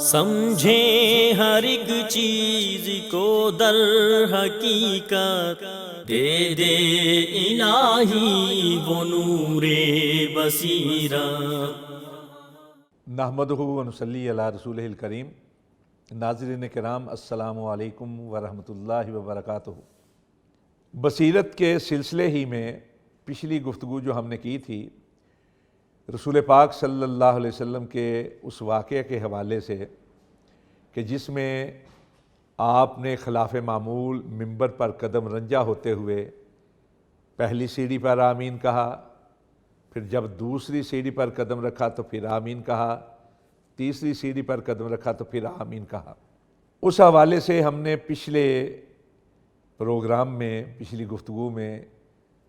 سمجھیں ہر ایک چیز کو در حقیقت، دے دے الہی وہ نور بصیرت۔ نحمدہ و نصلی علی رسولہ الکریم۔ ناظرین کرام، السلام علیکم ورحمۃ اللہ وبرکاتہ۔ بصیرت کے سلسلے ہی میں پچھلی گفتگو جو ہم نے کی تھی رسول پاک صلی اللہ علیہ وسلم کے اس واقعے کے حوالے سے کہ جس میں آپ نے خلاف معمول منبر پر قدم رنجا ہوتے ہوئے پہلی سیڑھی پر آمین کہا، پھر جب دوسری سیڑھی پر قدم رکھا تو پھر آمین کہا، تیسری سیڑھی پر قدم رکھا تو پھر آمین کہا۔ اس حوالے سے ہم نے پچھلے پروگرام میں، پچھلی گفتگو میں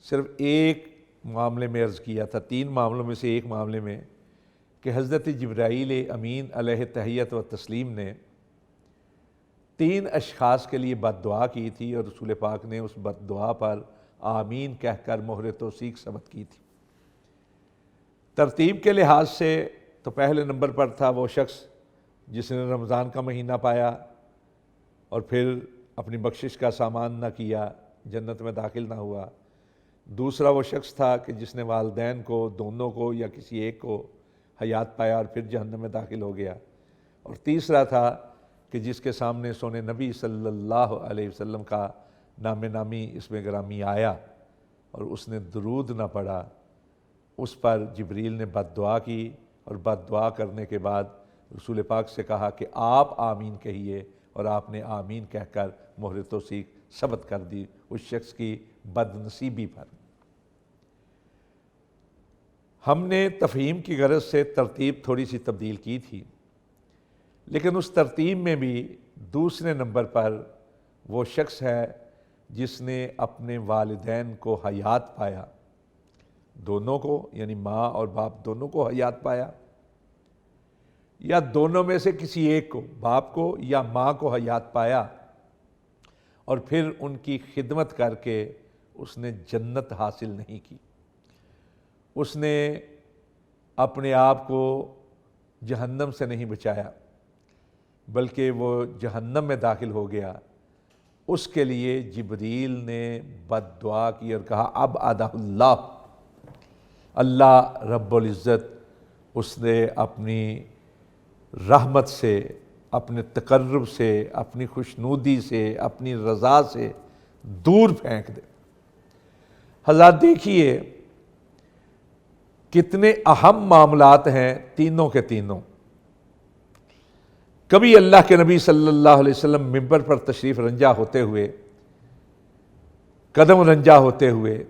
صرف ایک معاملے میں عرض کیا تھا، 3 معاملوں میں سے ایک معاملے میں، کہ حضرت جبرائیل امین علیہ تحیت و تسلیم نے 3 اشخاص کے لیے بد دعا کی تھی اور رسول پاک نے اس بد دعا پر آمین کہہ کر مہر توثیق ثبت کی تھی۔ ترتیب کے لحاظ سے تو پہلے نمبر پر تھا وہ شخص جس نے رمضان کا مہینہ پایا اور پھر اپنی بخشش کا سامان نہ کیا، جنت میں داخل نہ ہوا۔ دوسرا وہ شخص تھا کہ جس نے والدین کو، دونوں کو یا کسی ایک کو حیات پایا اور پھر جہنم میں داخل ہو گیا۔ اور تیسرا تھا کہ جس کے سامنے سونے نبی صلی اللہ علیہ وسلم کا نام نامی اسم گرامی آیا اور اس نے درود نہ پڑھا، اس پر جبریل نے بد دعا کی اور بد دعا کرنے کے بعد رسول پاک سے کہا کہ آپ آمین کہیے، اور آپ نے آمین کہہ کر مہر توثیق ثبت کر دی اس شخص کی بد نصیبی پر۔ ہم نے تفہیم کی غرض سے ترتیب تھوڑی سی تبدیل کی تھی، لیکن اس ترتیب میں بھی دوسرے نمبر پر وہ شخص ہے جس نے اپنے والدین کو حیات پایا، دونوں کو، یعنی ماں اور باپ دونوں کو حیات پایا، یا دونوں میں سے کسی ایک کو، باپ کو یا ماں کو حیات پایا، اور پھر ان کی خدمت کر کے اس نے جنت حاصل نہیں کی، اس نے اپنے آپ کو جہنم سے نہیں بچایا بلکہ وہ جہنم میں داخل ہو گیا۔ اس کے لیے جبریل نے بد دعا کی اور کہا اب ابعدہ اللہ رب العزت اس نے اپنی رحمت سے، اپنے تقرب سے، اپنی خوشنودی سے، اپنی رضا سے دور پھینک دے۔ حضرات دیکھیے کتنے اہم معاملات ہیں تینوں کے تینوں۔ کبھی اللہ کے نبی صلی اللہ علیہ وسلم منبر پر تشریف رنجا ہوتے ہوئے، قدم رنجا ہوتے ہوئے،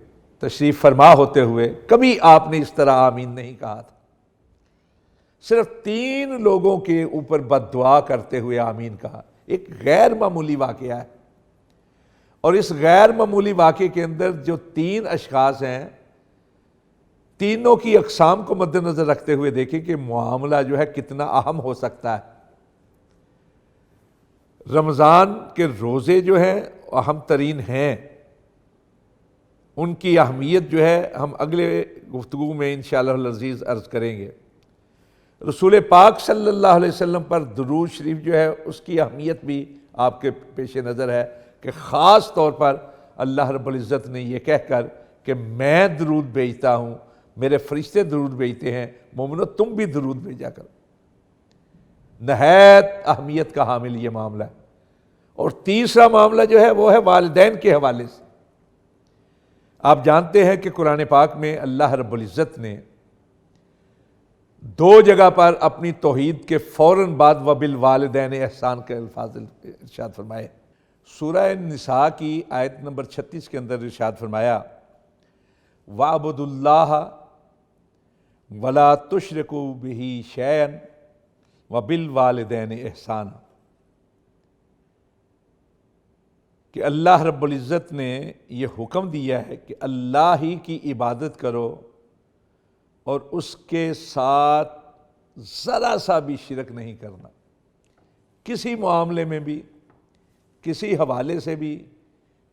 تشریف فرما ہوتے ہوئے کبھی آپ نے اس طرح آمین نہیں کہا تھا۔ صرف 3 لوگوں کے اوپر بد دعا کرتے ہوئے آمین کہا۔ ایک غیر معمولی واقعہ ہے، اور اس غیر معمولی واقعے کے اندر جو 3 اشخاص ہیں، تینوں کی اقسام کو مد نظر رکھتے ہوئے دیکھیں کہ معاملہ جو ہے کتنا اہم ہو سکتا ہے۔ رمضان کے روزے جو ہیں اہم ترین ہیں، ان کی اہمیت جو ہے ہم اگلے گفتگو میں انشاءاللہ العزیز عرض کریں گے۔ رسول پاک صلی اللہ علیہ وسلم پر درود شریف جو ہے اس کی اہمیت بھی آپ کے پیش نظر ہے کہ خاص طور پر اللہ رب العزت نے یہ کہہ کر کہ میں درود بھیجتا ہوں، میرے فرشتے درود بھیجتے ہیں، مومنو تم بھی درود بھیجا کرو۔ نہایت اہمیت کا حامل یہ معاملہ ہے۔ اور تیسرا معاملہ جو ہے وہ ہے والدین کے حوالے سے۔ آپ جانتے ہیں کہ قرآن پاک میں اللہ رب العزت نے 2 جگہ پر اپنی توحید کے فوراً بعد وَبِالْوَالِدَيْنِ احسان کے الفاظ ارشاد فرمائے۔ سورہ نساء کی آیت نمبر 36 کے اندر ارشاد فرمایا وَاعْبُدُوا اللَّهَ وَلَا تُشْرِكُوا بِهِ شَيْئًا وَبِالْوَالِدَيْنِ احسانا، کہ اللہ رب العزت نے یہ حکم دیا ہے کہ اللہ ہی کی عبادت کرو اور اس کے ساتھ ذرا سا بھی شرک نہیں کرنا، کسی معاملے میں بھی، کسی حوالے سے بھی،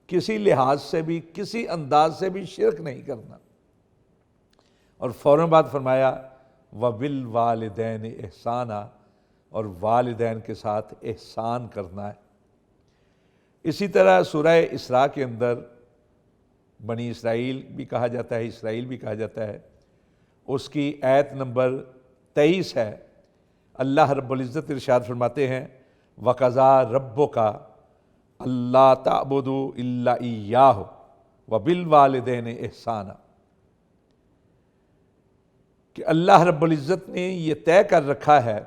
کسی لحاظ سے بھی، کسی انداز سے بھی شرک نہیں کرنا۔ اور فوراً بعد فرمایا وَبِالْوَالِدَيْنِ احسانا، اور والدین کے ساتھ احسان کرنا ہے۔ اسی طرح سورہ اسراء کے اندر بنی اسرائیل بھی کہا جاتا ہے، اسرائیل بھی کہا جاتا ہے، اس کی آیت نمبر 23 ہے۔ اللہ رب العزت ارشاد فرماتے ہیں وَقَضَىٰ رَبُّكَ أَلَّا تَعْبُدُوا إِلَّا إِيَّاهُ وَبِالْوَالِدَيْنِ إِحْسَانًا، کہ اللہ رب العزت نے یہ طے کر رکھا ہے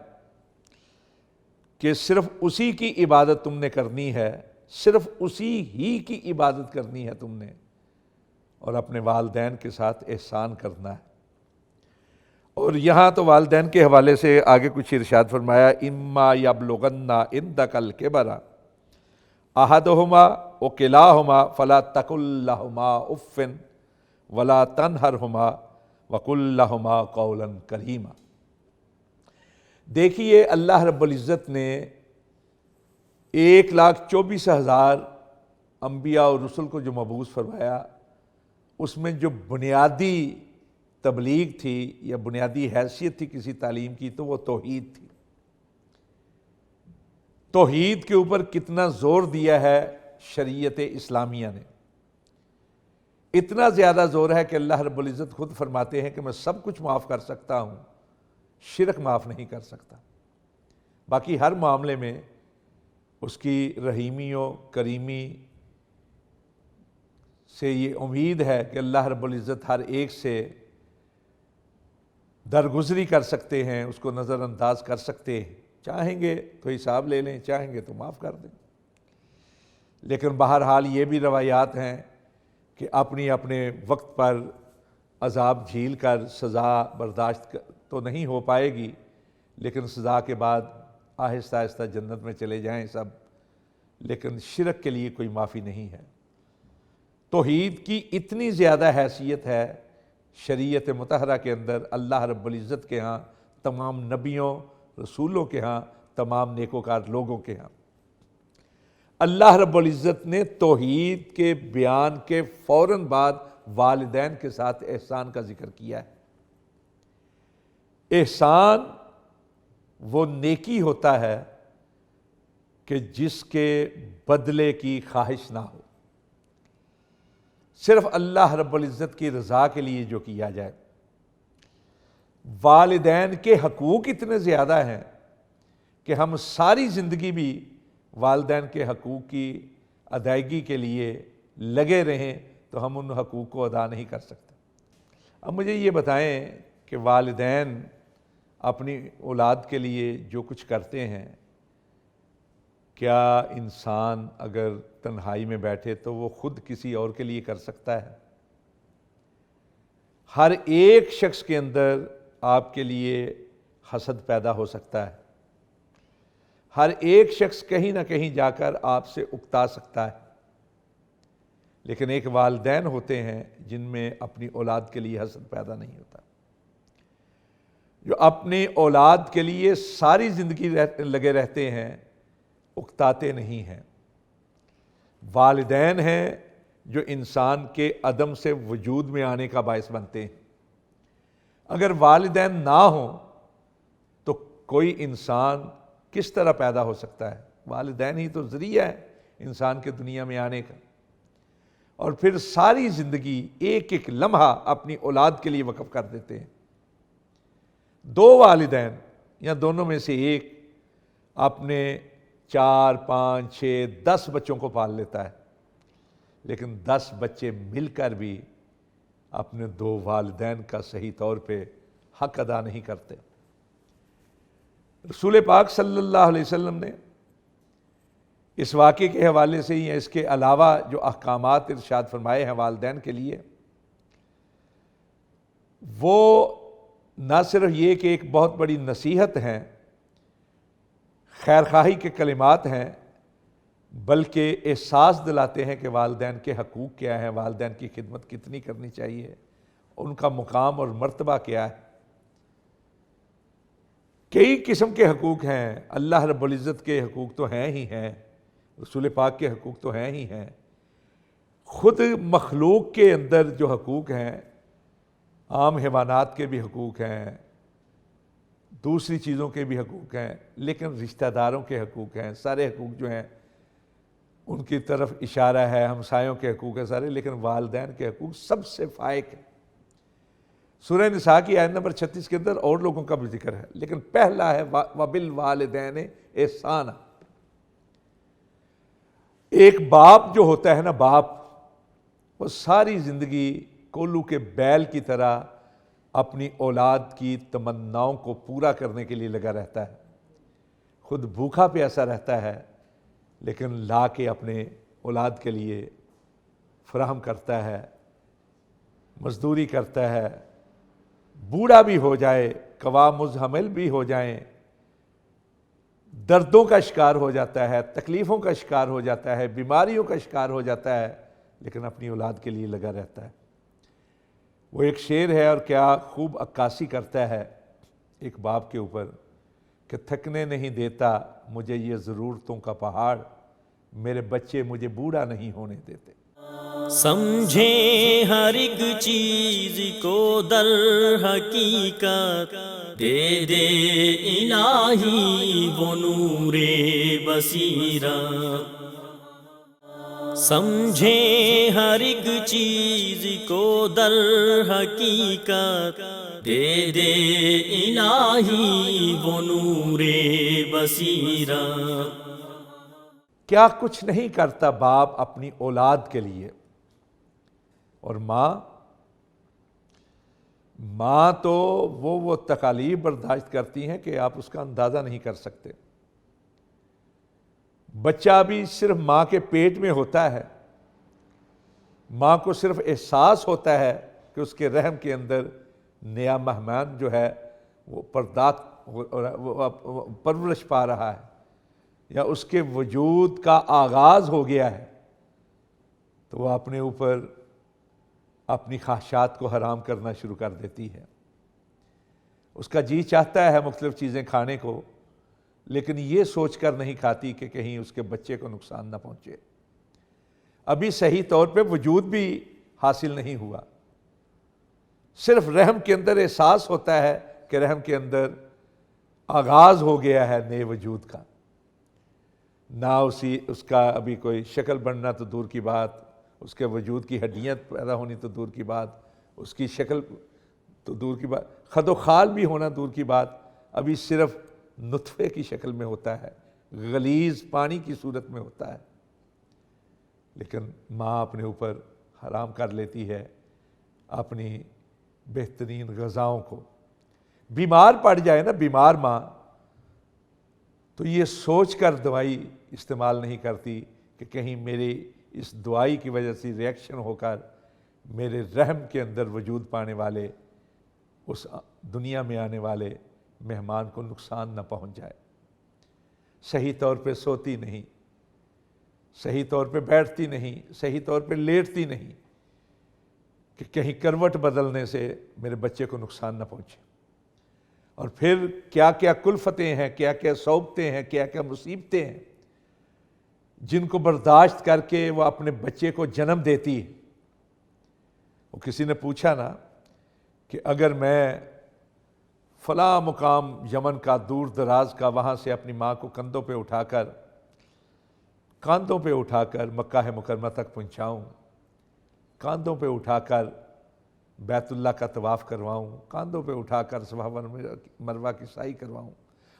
کہ صرف اسی کی عبادت تم نے کرنی ہے، صرف اسی ہی کی عبادت کرنی ہے تم نے، اور اپنے والدین کے ساتھ احسان کرنا ہے۔ اور یہاں تو والدین کے حوالے سے آگے کچھ ارشاد فرمایا اما یبلغن عندک الکبر احدہما او کلاہما فلا تقل لہما اف ولا تنہرہما وقل لہما قولا کریما۔ دیکھیے اللہ رب العزت نے 1,24,000 انبیاء اور رسل کو جو مبعوث فرمایا، اس میں جو بنیادی تبلیغ تھی یا بنیادی حیثیت تھی کسی تعلیم کی، تو وہ توحید تھی۔ توحید کے اوپر کتنا زور دیا ہے شریعت اسلامیہ نے، اتنا زیادہ زور ہے کہ اللہ رب العزت خود فرماتے ہیں کہ میں سب کچھ معاف کر سکتا ہوں، شرک معاف نہیں کر سکتا۔ باقی ہر معاملے میں اس کی رحیمی و کریمی سے یہ امید ہے کہ اللہ رب العزت ہر ایک سے درگزری کر سکتے ہیں، اس کو نظر انداز کر سکتے ہیں، چاہیں گے تو حساب لے لیں، چاہیں گے تو معاف کر دیں۔ لیکن بہرحال یہ بھی روایات ہیں کہ اپنے وقت پر عذاب جھیل کر سزا برداشت تو نہیں ہو پائے گی، لیکن سزا کے بعد آہستہ آہستہ جنت میں چلے جائیں سب، لیکن شرک کے لیے کوئی معافی نہیں ہے۔ توحید کی اتنی زیادہ حیثیت ہے شریعت مطہرہ کے اندر، اللہ رب العزت کے ہاں، تمام نبیوں رسولوں کے ہاں، تمام نیکوکار لوگوں کے ہاں۔ اللہ رب العزت نے توحید کے بیان کے فوراً بعد والدین کے ساتھ احسان کا ذکر کیا ہے۔ احسان وہ نیکی ہوتا ہے کہ جس کے بدلے کی خواہش نہ ہو، صرف اللہ رب العزت کی رضا کے لیے جو کیا جائے۔ والدین کے حقوق اتنے زیادہ ہیں کہ ہم ساری زندگی بھی والدین کے حقوق کی ادائیگی کے لیے لگے رہیں تو ہم ان حقوق کو ادا نہیں کر سکتے۔ اب مجھے یہ بتائیں کہ والدین اپنی اولاد کے لیے جو کچھ کرتے ہیں، کیا انسان اگر تنہائی میں بیٹھے تو وہ خود کسی اور کے لیے کر سکتا ہے؟ ہر ایک شخص کے اندر آپ کے لیے حسد پیدا ہو سکتا ہے، ہر ایک شخص کہیں نہ کہیں جا کر آپ سے اکتا سکتا ہے، لیکن ایک والدین ہوتے ہیں جن میں اپنی اولاد کے لیے حسد پیدا نہیں ہوتا، جو اپنی اولاد کے لیے ساری زندگی لگے رہتے ہیں، اکتاتے نہیں ہیں۔ والدین ہیں جو انسان کے عدم سے وجود میں آنے کا باعث بنتے ہیں۔ اگر والدین نہ ہوں تو کوئی انسان کس طرح پیدا ہو سکتا ہے؟ والدین ہی تو ذریعہ ہے انسان کے دنیا میں آنے کا، اور پھر ساری زندگی ایک ایک لمحہ اپنی اولاد کے لیے وقف کر دیتے ہیں۔ دو والدین یا دونوں میں سے ایک اپنے 4، 5، 6، 10 بچوں کو پال لیتا ہے، لیکن 10 بچے مل کر بھی اپنے 2 والدین کا صحیح طور پہ حق ادا نہیں کرتے۔ رسول پاک صلی اللہ علیہ وسلم نے اس واقعے کے حوالے سے یا اس کے علاوہ جو احکامات ارشاد فرمائے ہیں والدین کے لیے، وہ نہ صرف یہ کہ ایک بہت بڑی نصیحت ہیں، خیرخواہی کے کلمات ہیں، بلکہ احساس دلاتے ہیں کہ والدین کے حقوق کیا ہیں، والدین کی خدمت کتنی کرنی چاہیے، ان کا مقام اور مرتبہ کیا ہے۔ کئی قسم کے حقوق ہیں، اللہ رب العزت کے حقوق تو ہیں ہی ہیں، رسول پاک کے حقوق تو ہیں ہی ہیں، خود مخلوق کے اندر جو حقوق ہیں، عام حیوانات کے بھی حقوق ہیں، دوسری چیزوں کے بھی حقوق ہیں، لیکن رشتہ داروں کے حقوق ہیں، سارے حقوق جو ہیں ان کی طرف اشارہ ہے، ہمسایوں کے حقوق ہیں سارے، لیکن والدین کے حقوق سب سے فائق ہیں۔ سورہ نساء کی آیت نمبر 36 کے اندر اور لوگوں کا بھی ذکر ہے، لیکن پہلا ہے وَبِالْوَالِدَيْنِ احسانا۔ ایک باپ جو ہوتا ہے نا، باپ وہ ساری زندگی کولو کے بیل کی طرح اپنی اولاد کی تمناؤں کو پورا کرنے کے لیے لگا رہتا ہے، خود بھوکا پیاسا رہتا ہے، لیکن لا کے اپنے اولاد کے لیے فراہم کرتا ہے، مزدوری کرتا ہے، بوڑھا بھی ہو جائے، قوا مزحمل بھی ہو جائیں، دردوں کا شکار ہو جاتا ہے، تکلیفوں کا شکار ہو جاتا ہے، بیماریوں کا شکار ہو جاتا ہے، لیکن اپنی اولاد کے لیے لگا رہتا ہے۔ وہ ایک شعر ہے اور کیا خوب عکاسی کرتا ہے ایک باپ کے اوپر کہ تھکنے نہیں دیتا مجھے یہ ضرورتوں کا پہاڑ، میرے بچے مجھے بوڑھا نہیں ہونے دیتے۔ سمجھیں ہر ایک چیز کو در حقیقت، دے دے الہی وہ نور بصیرت۔ سمجھیں ہر ایک چیز کو در حقیقت، دے دے الہی وہ نور بصیرت۔ کیا کچھ نہیں کرتا باپ اپنی اولاد کے لیے، اور ماں تو وہ تکالیف برداشت کرتی ہیں کہ آپ اس کا اندازہ نہیں کر سکتے۔ بچہ بھی صرف ماں کے پیٹ میں ہوتا ہے، ماں کو صرف احساس ہوتا ہے کہ اس کے رحم کے اندر نیا مہمان جو ہے وہ پرورش پا رہا ہے، یا اس کے وجود کا آغاز ہو گیا ہے، تو وہ اپنے اوپر اپنی خواہشات کو حرام کرنا شروع کر دیتی ہے۔ اس کا جی چاہتا ہے مختلف چیزیں کھانے کو، لیکن یہ سوچ کر نہیں کھاتی کہ کہیں اس کے بچے کو نقصان نہ پہنچے۔ ابھی صحیح طور پہ وجود بھی حاصل نہیں ہوا، صرف رحم کے اندر احساس ہوتا ہے کہ رحم کے اندر آغاز ہو گیا ہے نئے وجود کا، نہ اس کا ابھی کوئی شکل بننا تو دور کی بات، اس کے وجود کی ہڈیاں پیدا ہونی تو دور کی بات، اس کی شکل تو دور کی بات، خد و خال بھی ہونا دور کی بات، ابھی صرف نطفے کی شکل میں ہوتا ہے، غلیظ پانی کی صورت میں ہوتا ہے۔ لیکن ماں اپنے اوپر حرام کر لیتی ہے اپنی بہترین غذاؤں کو۔ بیمار پڑ جائے نا بیمار ماں، تو یہ سوچ کر دوائی استعمال نہیں کرتی کہ کہیں میری اس دوائی کی وجہ سے ریئیکشن ہو کر میرے رحم کے اندر وجود پانے والے، اس دنیا میں آنے والے مہمان کو نقصان نہ پہنچ جائے۔ صحیح طور پہ سوتی نہیں، صحیح طور پہ بیٹھتی نہیں، صحیح طور پہ لیٹتی نہیں کہ کہیں کروٹ بدلنے سے میرے بچے کو نقصان نہ پہنچے۔ اور پھر کیا کیا کلفتیں ہیں، کیا کیا صعوبتیں ہیں، کیا کیا مصیبتیں ہیں جن کو برداشت کر کے وہ اپنے بچے کو جنم دیتی ہے۔ وہ کسی نے پوچھا نا کہ اگر میں فلاں مقام یمن کا دور دراز کا وہاں سے اپنی ماں کو کاندھوں پہ اٹھا کر مکہ مکرمہ تک پہنچاؤں، کاندھوں پہ اٹھا کر بیت اللہ کا طواف کرواؤں، کاندھوں پہ اٹھا کر صفا مروہ کی سعی کرواؤں،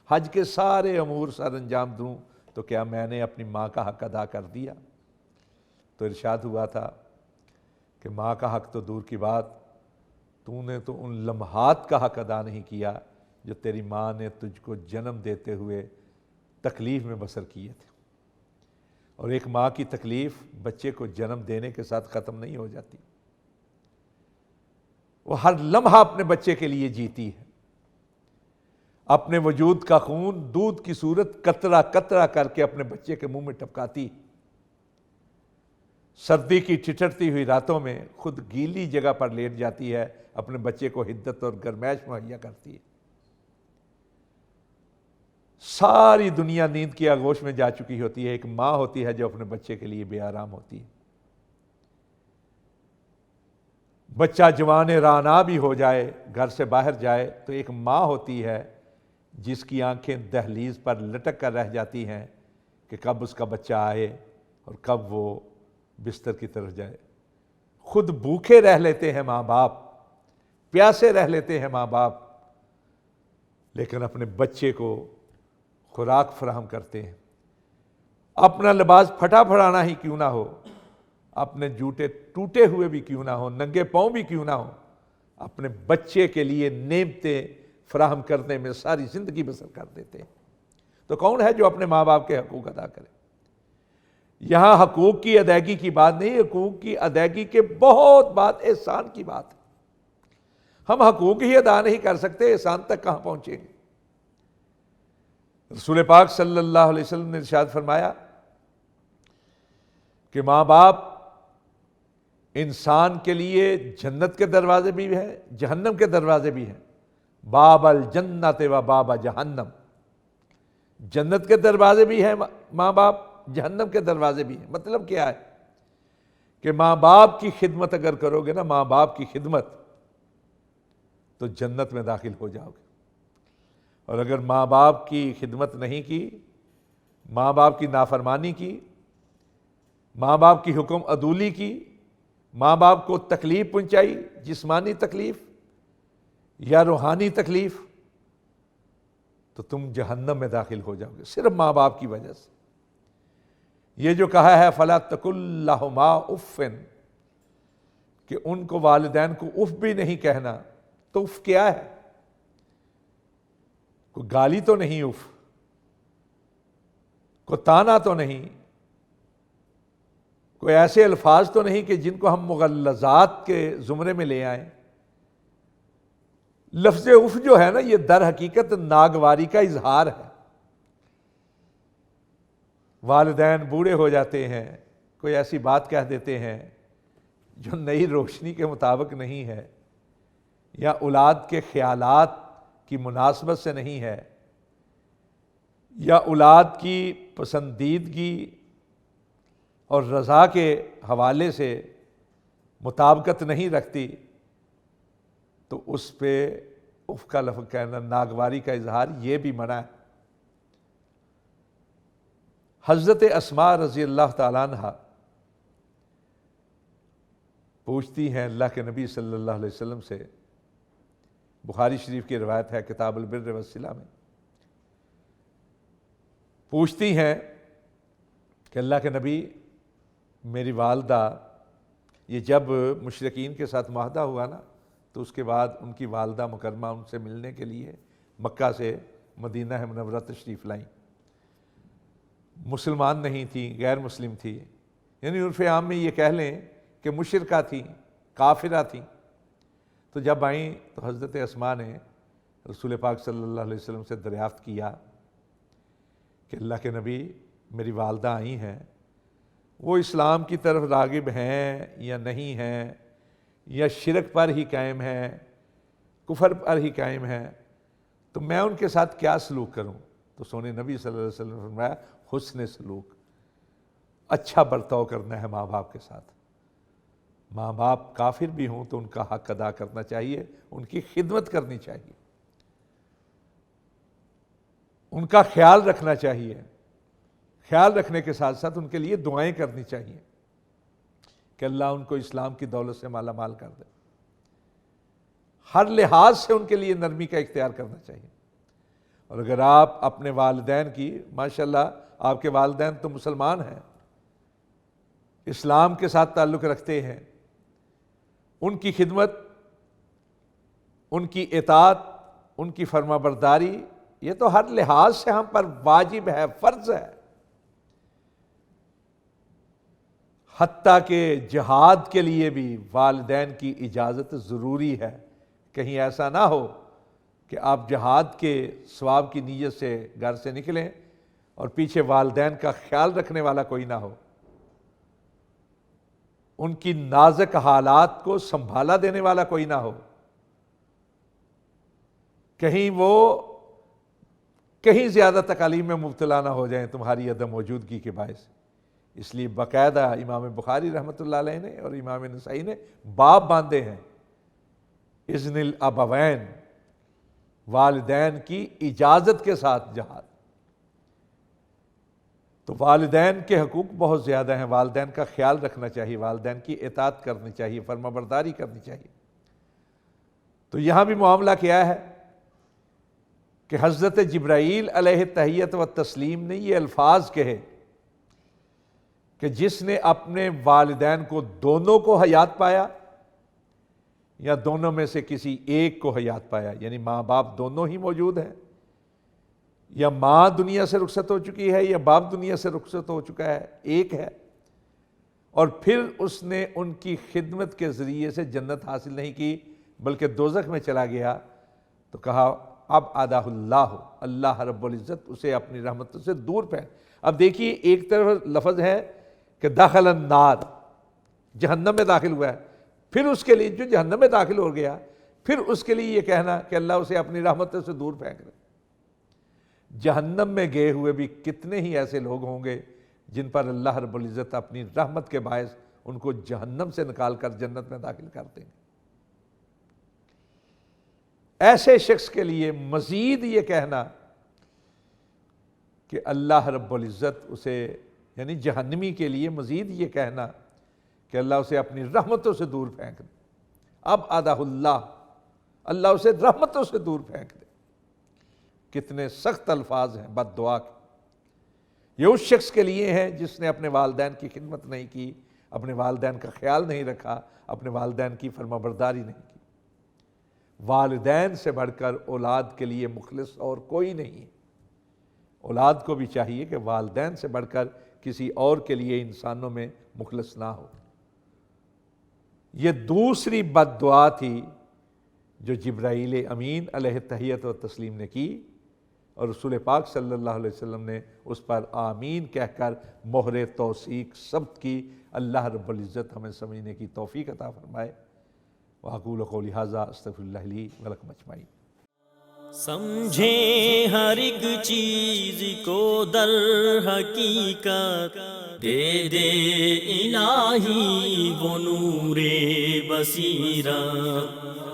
حج کے سارے امور سر انجام دوں، تو کیا میں نے اپنی ماں کا حق ادا کر دیا؟ تو ارشاد ہوا تھا کہ ماں کا حق تو دور کی بات، تو نے تو ان لمحات کا حق ادا نہیں کیا جو تیری ماں نے تجھ کو جنم دیتے ہوئے تکلیف میں بسر کیے تھے۔ اور ایک ماں کی تکلیف بچے کو جنم دینے کے ساتھ ختم نہیں ہو جاتی، وہ ہر لمحہ اپنے بچے کے لیے جیتی ہے، اپنے وجود کا خون دودھ کی صورت قطرہ قطرہ کر کے اپنے بچے کے منہ میں ٹپکاتی، سردی کی ٹھٹھرتی ہوئی راتوں میں خود گیلی جگہ پر لیٹ جاتی ہے، اپنے بچے کو حدت اور گرمائش مہیا کرتی ہے۔ ساری دنیا نیند کی آغوش میں جا چکی ہوتی ہے، ایک ماں ہوتی ہے جو اپنے بچے کے لیے بے آرام ہوتی ہے۔ بچہ جوان رانا بھی ہو جائے، گھر سے باہر جائے، تو ایک ماں ہوتی ہے جس کی آنکھیں دہلیز پر لٹک کر رہ جاتی ہیں کہ کب اس کا بچہ آئے اور کب وہ بستر کی طرف جائے۔ خود بھوکے رہ لیتے ہیں ماں باپ، پیاسے رہ لیتے ہیں ماں باپ، لیکن اپنے بچے کو خوراک فراہم کرتے ہیں۔ اپنا لباس پھٹا پھڑانا ہی کیوں نہ ہو، اپنے جوتے ٹوٹے ہوئے بھی کیوں نہ ہو، ننگے پاؤں بھی کیوں نہ ہو، اپنے بچے کے لیے نعمتیں فراہم کرنے میں ساری زندگی بسر کر دیتے ہیں۔ تو کون ہے جو اپنے ماں باپ کے حقوق ادا کرے؟ یہاں حقوق کی ادائیگی کی بات نہیں، حقوق کی ادائیگی کے بہت بات احسان کی بات ہے۔ ہم حقوق ہی ادا نہیں کر سکتے، احسان تک کہاں پہنچیں گے؟ رسول پاک صلی اللہ علیہ وسلم نے ارشاد فرمایا کہ ماں باپ انسان کے لیے جنت کے دروازے بھی ہیں، جہنم کے دروازے بھی ہیں۔ باب الجنت و باب جہنم، جنت کے دروازے بھی ہیں ماں باپ، جہنم کے دروازے بھی ہیں۔ مطلب کیا ہے کہ ماں باپ کی خدمت اگر کرو گے نا، ماں باپ کی خدمت، تو جنت میں داخل ہو جاؤ گے۔ اور اگر ماں باپ کی خدمت نہیں کی، ماں باپ کی نافرمانی کی، ماں باپ کی حکم عدولی کی، ماں باپ کو تکلیف پہنچائی، جسمانی تکلیف یا روحانی تکلیف، تو تم جہنم میں داخل ہو جاؤ گے صرف ماں باپ کی وجہ سے۔ یہ جو کہا ہے فَلَا تَقُل لَّهُمَا اُفٍّ، کہ ان کو والدین کو اف بھی نہیں کہنا، تو اف کیا ہے؟ کوئی گالی تو نہیں، اف کوئی تانا تو نہیں، کوئی ایسے الفاظ تو نہیں کہ جن کو ہم مغلظات کے زمرے میں لے آئیں۔ لفظ اف جو ہے نا، یہ در حقیقت ناگواری کا اظہار ہے۔ والدین بوڑھے ہو جاتے ہیں، کوئی ایسی بات کہہ دیتے ہیں جو نئی روشنی کے مطابق نہیں ہے، یا اولاد کے خیالات کی مناسبت سے نہیں ہے، یا اولاد کی پسندیدگی اور رضا کے حوالے سے مطابقت نہیں رکھتی، تو اس پہ اف کا لفظ کہنا، ناگواری کا اظہار، یہ بھی منع ہے۔ حضرت اسماء رضی اللہ تعالیٰ عنہ پوچھتی ہیں اللہ کے نبی صلی اللہ علیہ وسلم سے، بخاری شریف کی روایت ہے کتاب البر والصلہ میں، پوچھتی ہیں کہ اللہ کے نبی، میری والدہ، یہ جب مشرکین کے ساتھ معاہدہ ہوا نا، تو اس کے بعد ان کی والدہ مکرمہ ان سے ملنے کے لیے مکہ سے مدینہ منورہ تشریف لائیں۔ مسلمان نہیں تھیں، غیر مسلم تھی، یعنی عرف عام میں یہ کہہ لیں کہ مشرکہ تھیں، کافرہ تھیں۔ تو جب آئیں تو حضرت اسماء نے رسول پاک صلی اللہ علیہ وسلم سے دریافت کیا کہ اللہ کے نبی، میری والدہ آئی ہیں، وہ اسلام کی طرف راغب ہیں یا نہیں ہیں، یا شرک پر ہی قائم ہیں، کفر پر ہی قائم ہیں، تو میں ان کے ساتھ کیا سلوک کروں؟ تو سونے نبی صلی اللہ علیہ وسلم نے فرمایا، حسن سلوک، اچھا برتاؤ کرنا ہے ماں باپ کے ساتھ۔ ماں باپ کافر بھی ہوں تو ان کا حق ادا کرنا چاہیے، ان کی خدمت کرنی چاہیے، ان کا خیال رکھنا چاہیے، خیال رکھنے کے ساتھ ساتھ ان کے لیے دعائیں کرنی چاہیے کہ اللہ ان کو اسلام کی دولت سے مالا مال کر دے۔ ہر لحاظ سے ان کے لیے نرمی کا اختیار کرنا چاہیے۔ اور اگر آپ اپنے والدین کی، ماشاءاللہ آپ کے والدین تو مسلمان ہیں، اسلام کے ساتھ تعلق رکھتے ہیں، ان کی خدمت، ان کی اطاعت، ان کی فرما برداری، یہ تو ہر لحاظ سے ہم پر واجب ہے، فرض ہے۔ حتیٰ کہ جہاد کے لیے بھی والدین کی اجازت ضروری ہے۔ کہیں ایسا نہ ہو کہ آپ جہاد کے ثواب کی نیت سے گھر سے نکلیں اور پیچھے والدین کا خیال رکھنے والا کوئی نہ ہو، ان کی نازک حالات کو سنبھالا دینے والا کوئی نہ ہو، کہیں وہ کہیں زیادہ تکالیف میں مبتلا نہ ہو جائیں تمہاری عدم موجودگی کے باعث۔ اس لیے باقاعدہ امام بخاری رحمۃ اللہ علیہ نے اور امام نسائی نے باب باندھے ہیں اذن الابوین، والدین کی اجازت کے ساتھ جہاد۔ تو والدین کے حقوق بہت زیادہ ہیں، والدین کا خیال رکھنا چاہیے، والدین کی اطاعت کرنی چاہیے، فرما برداری کرنی چاہیے۔ تو یہاں بھی معاملہ کیا ہے کہ حضرت جبرائیل علیہ تحیت و تسلیم نے یہ الفاظ کہے کہ جس نے اپنے والدین کو دونوں کو حیات پایا یا دونوں میں سے کسی ایک کو حیات پایا، یعنی ماں باپ دونوں ہی موجود ہیں، یا ماں دنیا سے رخصت ہو چکی ہے یا باپ دنیا سے رخصت ہو چکا ہے، ایک ہے، اور پھر اس نے ان کی خدمت کے ذریعے سے جنت حاصل نہیں کی بلکہ دوزخ میں چلا گیا، تو کہا اب آدھا اللہ، اللہ رب العزت اسے اپنی رحمتوں سے دور پھینک۔ اب دیکھیے ایک طرف لفظ ہے کہ دخل النار، جہنم میں داخل ہوا ہے، پھر اس کے لیے جو جہنم میں داخل ہو گیا پھر اس کے لیے یہ کہنا کہ اللہ اسے اپنی رحمتوں سے دور پھینک رہے۔ جہنم میں گئے ہوئے بھی کتنے ہی ایسے لوگ ہوں گے جن پر اللہ رب العزت اپنی رحمت کے باعث ان کو جہنم سے نکال کر جنت میں داخل کر دیں گے۔ ایسے شخص کے لیے مزید یہ کہنا کہ اللہ رب العزت اسے، یعنی جہنمی کے لیے مزید یہ کہنا کہ اللہ اسے اپنی رحمتوں سے دور پھینک دے، اب آدھا اللہ، اللہ اسے رحمتوں سے دور پھینک دے۔ کتنے سخت الفاظ ہیں بد دعا کے۔ یہ اس شخص کے لیے ہیں جس نے اپنے والدین کی خدمت نہیں کی، اپنے والدین کا خیال نہیں رکھا، اپنے والدین کی فرما برداری نہیں کی۔ والدین سے بڑھ کر اولاد کے لیے مخلص اور کوئی نہیں ہے۔ اولاد کو بھی چاہیے کہ والدین سے بڑھ کر کسی اور کے لیے انسانوں میں مخلص نہ ہو۔ یہ دوسری بد دعا تھی جو جبرائیل امین علیہ تحیت و تسلیم نے کی، اور رسول پاک صلی اللہ علیہ وسلم نے اس پر آمین کہہ کر مہر توثیق ثبت کی۔ اللہ رب العزت ہمیں سمجھنے کی توفیق عطا فرمائے۔ وَأَقُولُ قَوْلِي هَذَا أَسْتَغْفِرُ اللَّهَ لِي وَلَكُمْ أَجْمَعِينَ۔ سمجھیں ہر ایک چیز کو در حقیقت، دے دے الہی وہ نور بصیرت۔